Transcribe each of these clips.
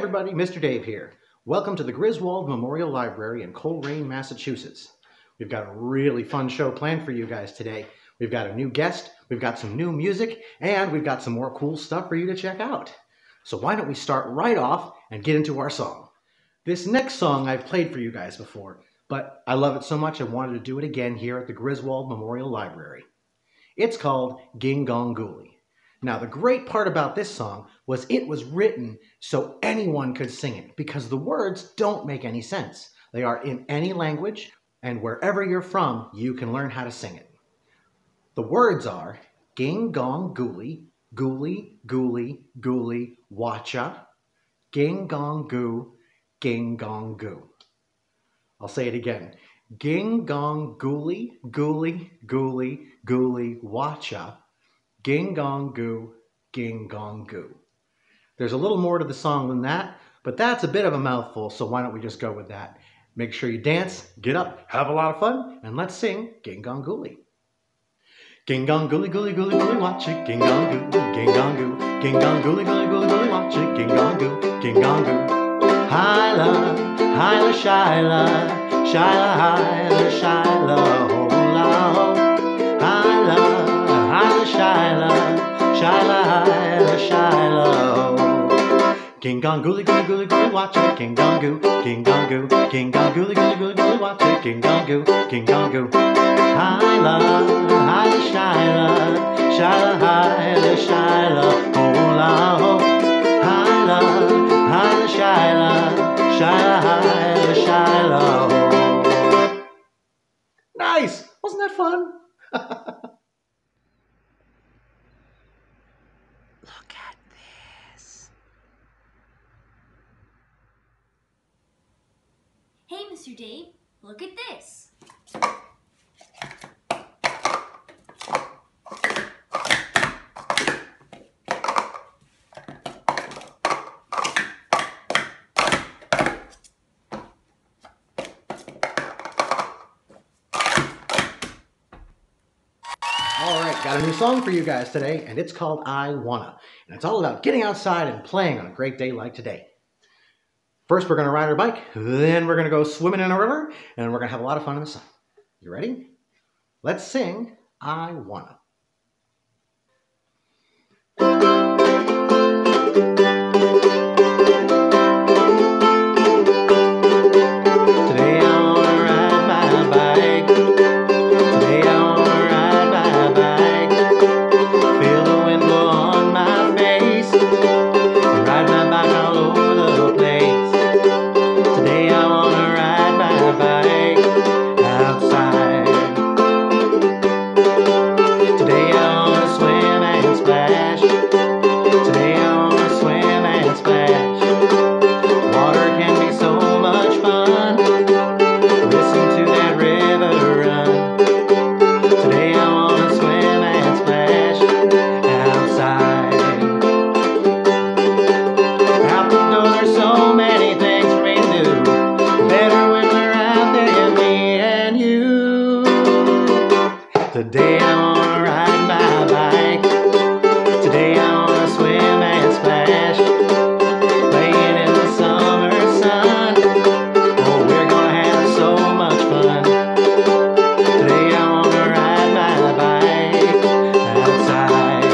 everybody, Mr. Dave here. Welcome to the Griswold Memorial Library in Coleraine, Massachusetts. We've got a really fun show planned for you guys today. We've got a new guest, we've got some new music, and we've got some more cool stuff for you to check out. So why don't we start right off and get into our song. This next song I've played for you guys before, but I love it so much I wanted to do it again here at the Griswold Memorial Library. It's called Ging Gong Ghoulie. Now, the great part about this song was it was written so anyone could sing it because the words don't make any sense. They are in any language, and wherever you're from, you can learn how to sing it. The words are Ging Gong Ghoulie, Ghoulie, Ghoulie, Ghoulie, Watcha, Ging Gong Goo, Ging Gong Goo. I'll say it again. Ging Gong Ghoulie, Ghoulie, Ghoulie, Ghoulie, Watcha, Ging Gong Goo, Ging Gong Goo. There's a little more to the song than that, but that's a bit of a mouthful, so why don't we just go with that. Make sure you dance, get up, have a lot of fun, and let's sing Ging Gong Ghoulie. Ging Gong Ghoulie, Ghoulie, Ghoulie, Ghoulie, watch it, Ging Gong Goo, Ging Gong Goo, Ging Gong Ghoulie, Ghoulie, Ghoulie, Ghoulie, watch it, Ging Gong Goo, Ging Gong Goo. Hyla, Hyla, Shyla, Shyla, Hyla, Shyla, ho-la, ho. Hyla, Hyla, Shyla, Shyla, Hyla, Shyla, ho. Ging Gong Ghoulie, Ghoulie, Ghoulie, Ghoulie, watch it, Ging Gong Goo, Ging Gong Goo, Ging Gong Ghoulie, Ghoulie, Ghoulie, Ghoulie, watch it, Ging Gong Goo, Ging Gong Goo. Hyla, Hyla, Shyla, Shyla, Hyla, Shyla, ho-la, ho. Hyla, Hyla, Shyla, Shyla, Hyla, Shyla, ho. Nice! Wasn't that fun? Look at this. Hey, Mr. Dave, look at this. Alright, got a new song for you guys today, and it's called I Wanna. And it's all about getting outside and playing on a great day like today. First, we're going to ride our bike, then we're going to go swimming in a river, and we're going to have a lot of fun in the sun. You ready? Let's sing I Wanna. Today I wanna ride my bike. Today I wanna ride my bike. Feel the wind blow on my face. Ride my bike all over the place. Today I wanna ride my bike outside. Today I wanna swim and splash. Today I wanna swim and splash. Water can be so much fun. Listen to that river run. Today I wanna swim and splash outside. Out the door there's so many things for me to do. Better when we're out there, me and you. Today I wanna ride my bike. Today I wanna swim and splash. Playing in the summer sun. Oh, we're gonna have so much fun. Today I wanna ride my bike outside.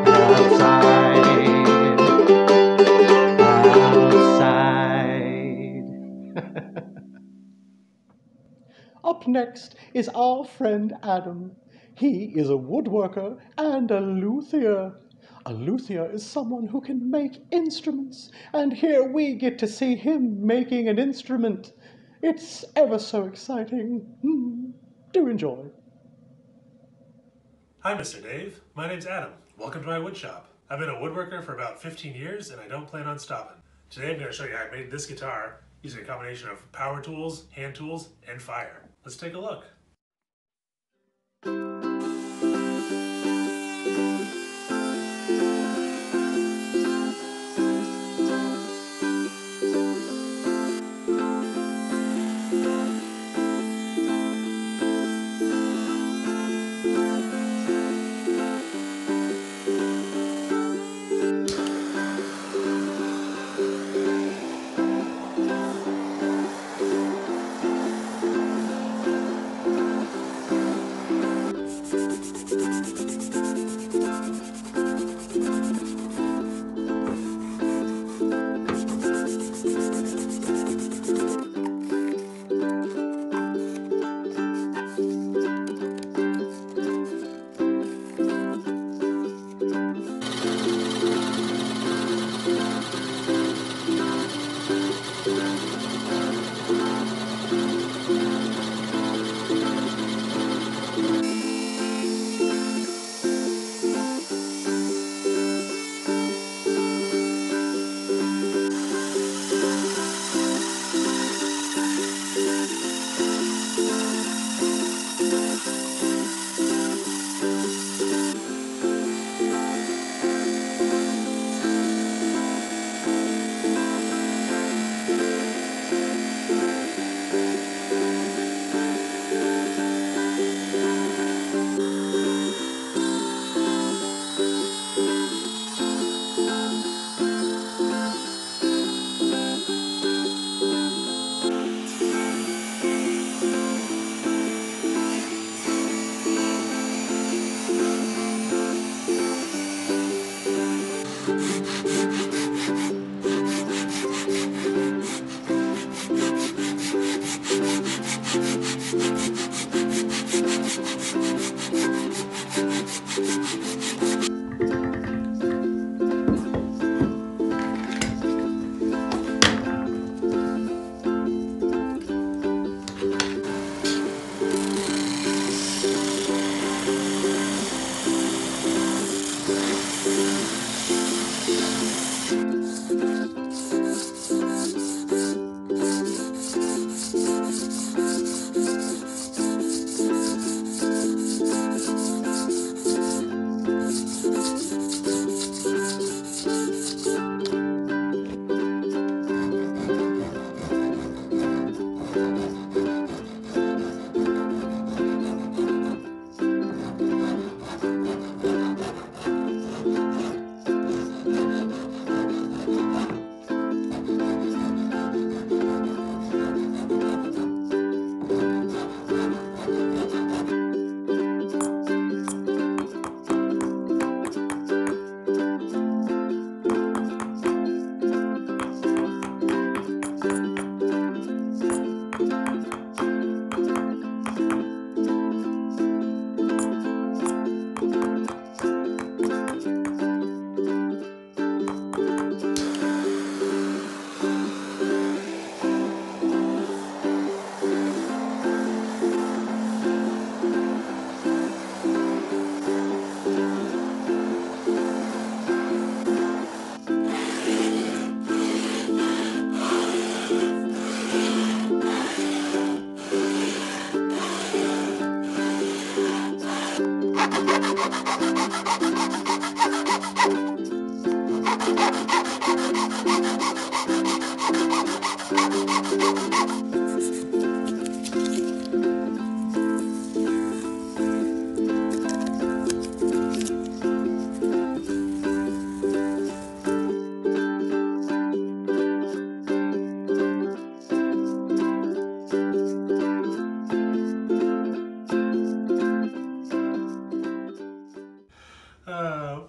Outside. Up next is our friend Adam. He is a woodworker and a luthier. A luthier is someone who can make instruments, and here we get to see him making an instrument. It's ever so exciting. Do enjoy. Hi, Mr. Dave. My name's Adam. Welcome to my wood shop. I've been a woodworker for about 15 years, and I don't plan on stopping. Today I'm going to show you how I made this guitar using a combination of power tools, hand tools, and fire. Let's take a look.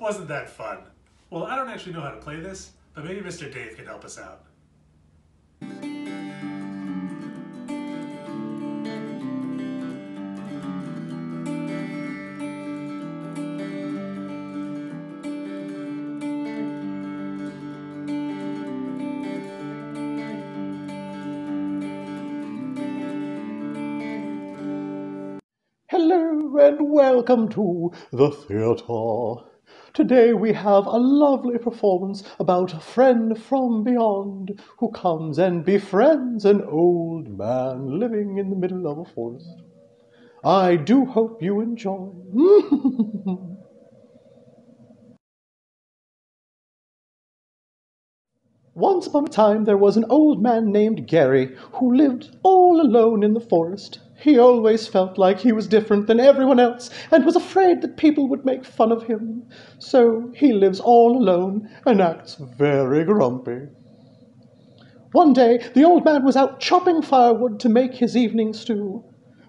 Wasn't that fun? Well, I don't actually know how to play this, but maybe Mr. Dave can help us out. Hello and welcome to the theatre. Today we have a lovely performance about a friend from beyond who comes and befriends an old man living in the middle of a forest. I do hope you enjoy. Once upon a time there was an old man named Gary who lived all alone in the forest. He always felt like he was different than everyone else and was afraid that people would make fun of him. So he lives all alone and acts very grumpy. One day the old man was out chopping firewood to make his evening stew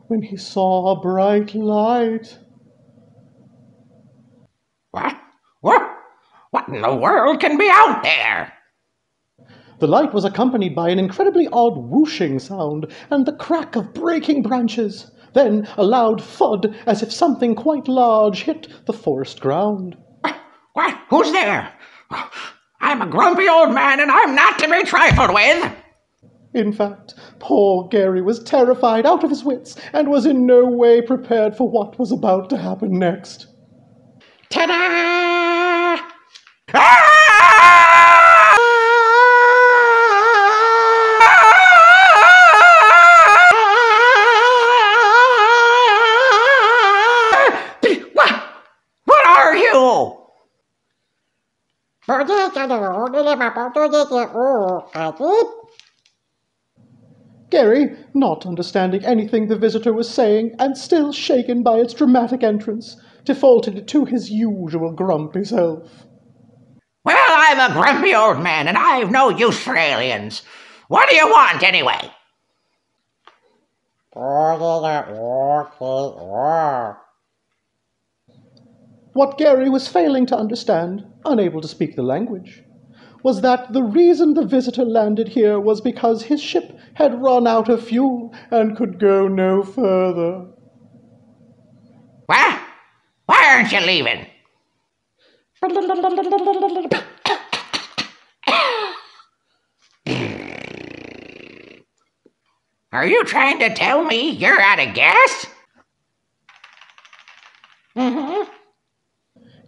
when he saw a bright light. What? What in the world can be out there? The light was accompanied by an incredibly odd whooshing sound and the crack of breaking branches. Then a loud thud as if something quite large hit the forest ground. What? Who's there? I'm a grumpy old man and I'm not to be trifled with. In fact, poor Gary was terrified out of his wits and was in no way prepared for what was about to happen next. Ta-da! What are you? Gary, not understanding anything the visitor was saying and still shaken by its dramatic entrance, defaulted to his usual grumpy self. Well, I'm a grumpy old man and I've no use for aliens. What do you want anyway? What Gary was failing to understand, unable to speak the language, was that the reason the visitor landed here was because his ship had run out of fuel and could go no further. What? Why aren't you leaving? Are you trying to tell me you're out of gas? Mm-hmm.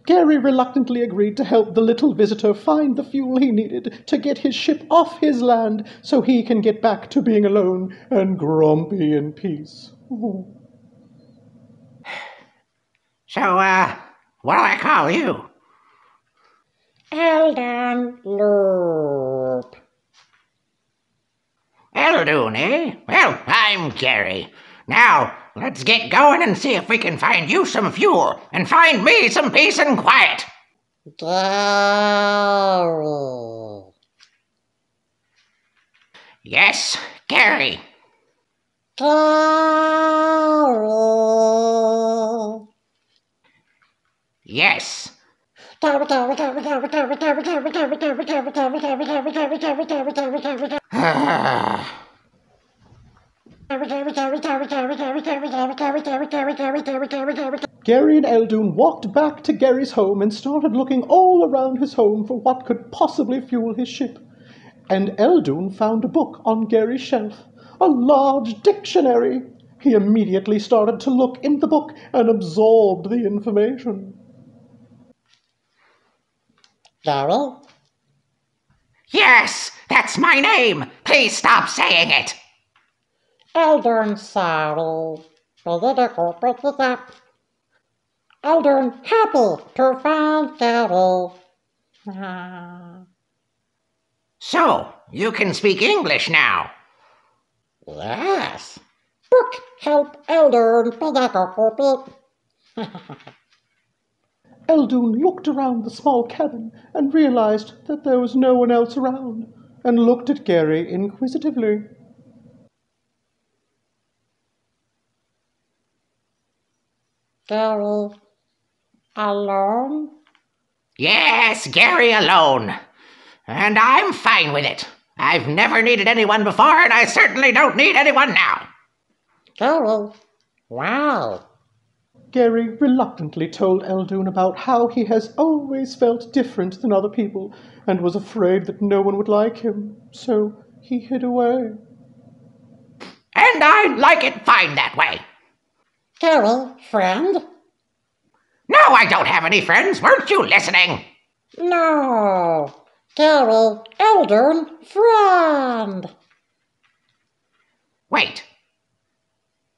Gary reluctantly agreed to help the little visitor find the fuel he needed to get his ship off his land so he can get back to being alone and grumpy in peace. So, what do I call you? Eldon Loop. Eldon, eh? Well, I'm Gary. Now, let's get going and see if we can find you some fuel and find me some peace and quiet. Gary. Yes, Gary. Gary. Yes. Gary and Eldon walked back to Gary's home and started looking all around his home for what could possibly fuel his ship. And Eldon found a book on Gary's shelf, a large dictionary. He immediately started to look in the book and absorbed the information. Gary? Yes, that's my name. Please stop saying it. Eldon, sorry. Eldon, happy to find Gary. So, you can speak English now. Yes. Book help Eldon Pedagog. Eldoon looked around the small cabin and realized that there was no one else around, and looked at Gary inquisitively. Gary, alone? Yes, Gary alone. And I'm fine with it. I've never needed anyone before, and I certainly don't need anyone now. Gary, wow. Gary reluctantly told Eldoon about how he has always felt different than other people and was afraid that no one would like him, so he hid away. And I like it fine that way. Gary, friend? No, I don't have any friends. Weren't you listening? No. Gary, Eldon, friend. Wait.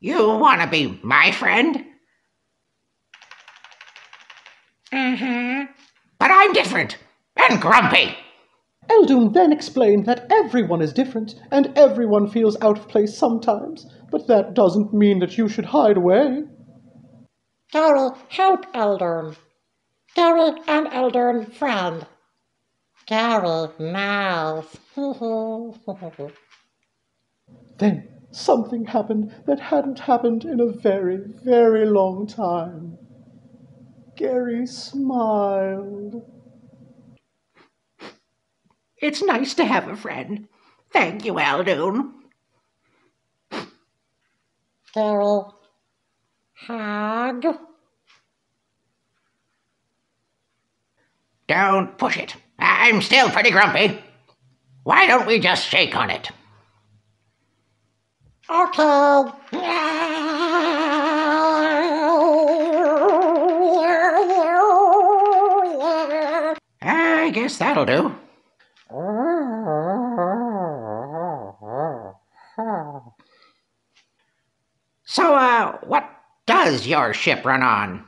You want to be my friend? But I'm different and grumpy. Eldoon then explained that everyone is different and everyone feels out of place sometimes, but that doesn't mean that you should hide away. Gary, help Eldon. Gary and Eldon, friend. Gary, nice. Then something happened that hadn't happened in a very, very long time. Gary smiled. It's nice to have a friend. Thank you, Eldoon. Gary, hug. Don't push it. I'm still pretty grumpy. Why don't we just shake on it? Okay. I guess that'll do. So, what does your ship run on?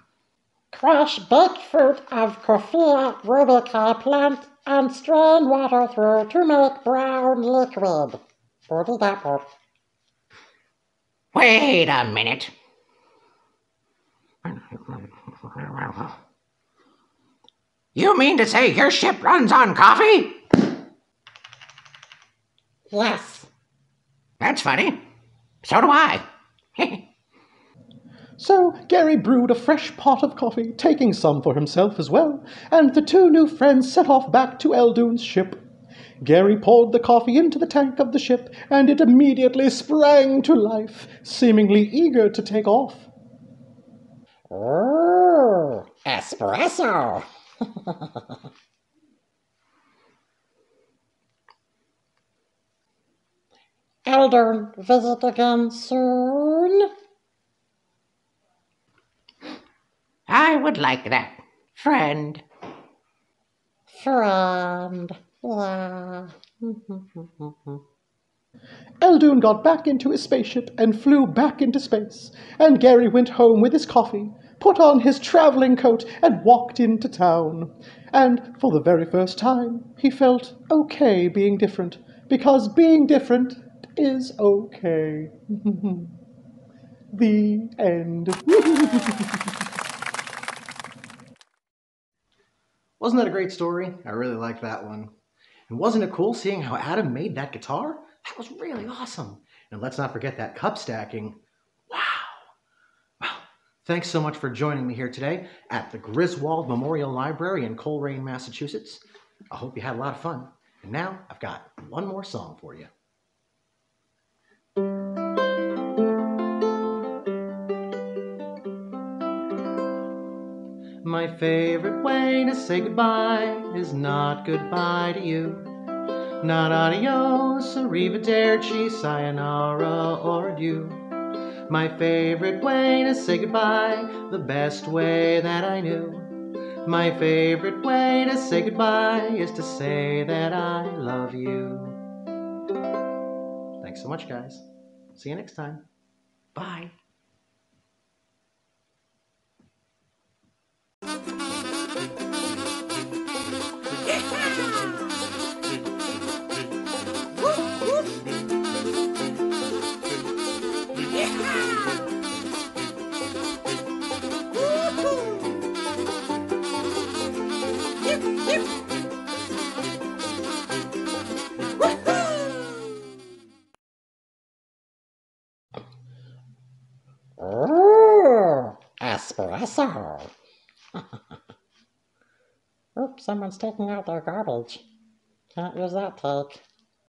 Crush baked fruit of Coffea rubica plant and strain water through to make brown liquid. Wait a minute. You mean to say your ship runs on coffee? Yes. That's funny. So do I. So Gary brewed a fresh pot of coffee, taking some for himself as well, and the two new friends set off back to Eldoon's ship. Gary poured the coffee into the tank of the ship, and it immediately sprang to life, seemingly eager to take off. Ooh, espresso. Eldon, visit again soon? I would like that, friend. Friend. Yeah. Eldoon got back into his spaceship and flew back into space, and Gary went home with his coffee, put on his traveling coat, and walked into town. And for the very first time, he felt okay being different, because being different is okay. The end. Wasn't that a great story? I really liked that one. And wasn't it cool seeing how Adam made that guitar? That was really awesome. And let's not forget that cup stacking. Wow. Well, thanks so much for joining me here today at the Griswold Memorial Library in Coleraine, Massachusetts. I hope you had a lot of fun. And now I've got one more song for you. My favorite way to say goodbye is not goodbye to you. Not adios, arrivederci, sayonara, or adieu. My favorite way to say goodbye, the best way that I knew. My favorite way to say goodbye is to say that I love you. Thanks so much, guys. See you next time. Bye. espresso. Oops, someone's taking out their garbage. Can't use that take.